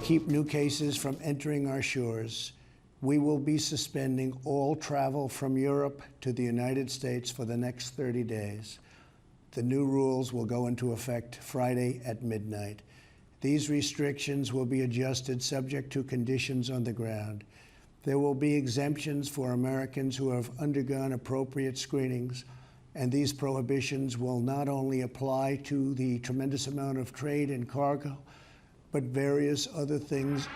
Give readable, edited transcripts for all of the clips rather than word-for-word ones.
keep new cases from entering our shores, we will be suspending all travel from Europe to the United States for the next 30 days. The new rules will go into effect Friday at midnight. These restrictions will be adjusted subject to conditions on the ground. There will be exemptions for Americans who have undergone appropriate screenings, and these prohibitions will not only apply to the tremendous amount of trade and cargo, but various other things.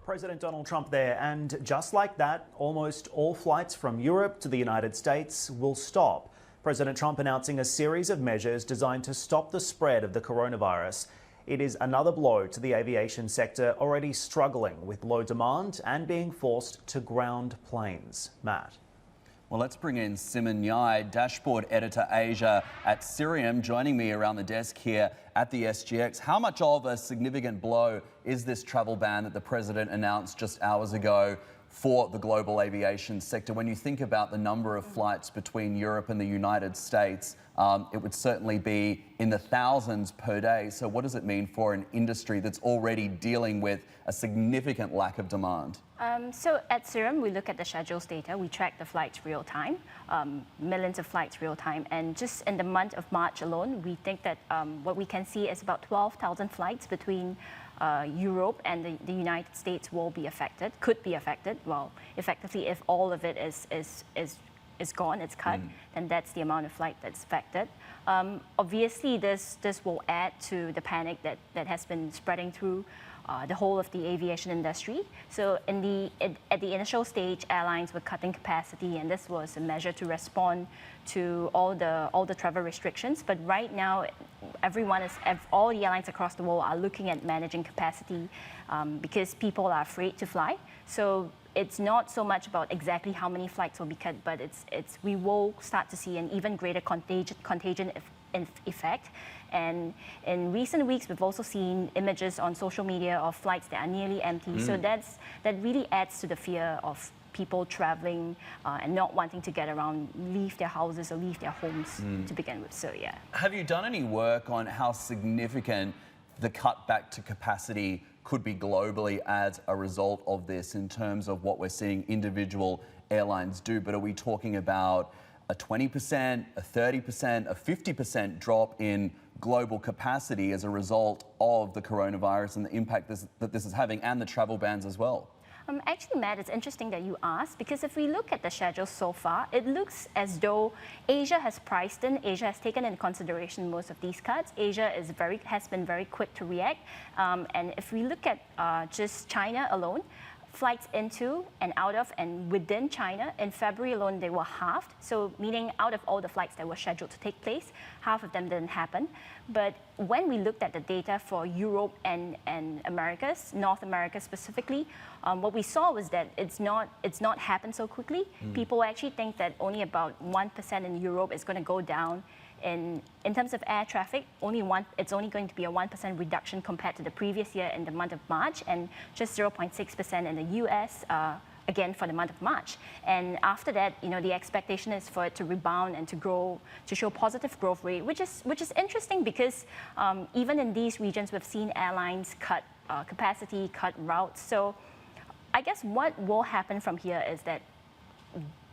President Donald Trump there, and just like that, almost all flights from Europe to the United States will stop. President Trump announcing a series of measures designed to stop the spread of the coronavirus. It is another blow to the aviation sector, already struggling with low demand and being forced to ground planes. Matt. Well, let's bring in Simin Ngai, Dashboard Editor Asia at Cirium, joining me around the desk here at the SGX. How much of a significant blow is this travel ban that the President announced just hours ago for the global aviation sector? When you think about the number of flights between Europe and the United States, it would certainly be in the thousands per day. So what does it mean for an industry that's already dealing with a significant lack of demand? So at Cirium, we look at the schedules data. We track the flights real time, millions of flights real time. And just in the month of March alone, we think that what we can see is about 12,000 flights between Europe and the United States will be affected, could be affected. Well, effectively, if all of it is gone, it's cut, then that's the amount of flight that's affected. Obviously, this will add to the panic that has been spreading through the whole of the aviation industry. So at the initial stage, airlines were cutting capacity, and this was a measure to respond to all the travel restrictions. But right now, all the airlines across the world are looking at managing capacity because people are afraid to fly. So it's not so much about exactly how many flights will be cut, but we will start to see an even greater contagion effect. And in recent weeks, we've also seen images on social media of flights that are nearly empty. So that really adds to the fear of people traveling and not wanting to get around, leave their houses or leave their homes to begin with. So yeah. Have you done any work on how significant the cutback to capacity could be globally as a result of this in terms of what we're seeing individual airlines do? But are we talking about a 20%, a 30%, a 50% drop in global capacity as a result of the coronavirus and the impact that this is having, and the travel bans as well? Actually, Matt, it's interesting that you asked, because if we look at the schedule so far, it looks as though Asia has taken into consideration most of these cuts. Asia has been very quick to react. And if we look at just China alone, flights into and out of and within China, in February alone, they were halved. So meaning out of all the flights that were scheduled to take place, half of them didn't happen. But when we looked at the data for Europe and Americas, North America specifically, what we saw was that it's not happened so quickly. People actually think that only about 1% in Europe is going to go down. In terms of air traffic, it's only going to be a 1% reduction compared to the previous year in the month of March, and just 0.6% in the US, again for the month of March. And after that, the expectation is for it to rebound and to grow, to show positive growth rate, which is interesting because even in these regions, we've seen airlines cut capacity, cut routes. So I guess what will happen from here is that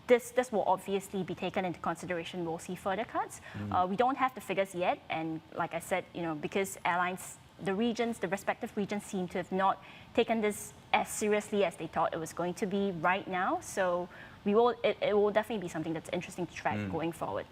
this will obviously be taken into consideration. We'll see further cuts. We don't have the figures yet, and like I said, because airlines, the respective regions seem to have not taken this as seriously as they thought it was going to be right now. So it will definitely be something that's interesting to track going forward.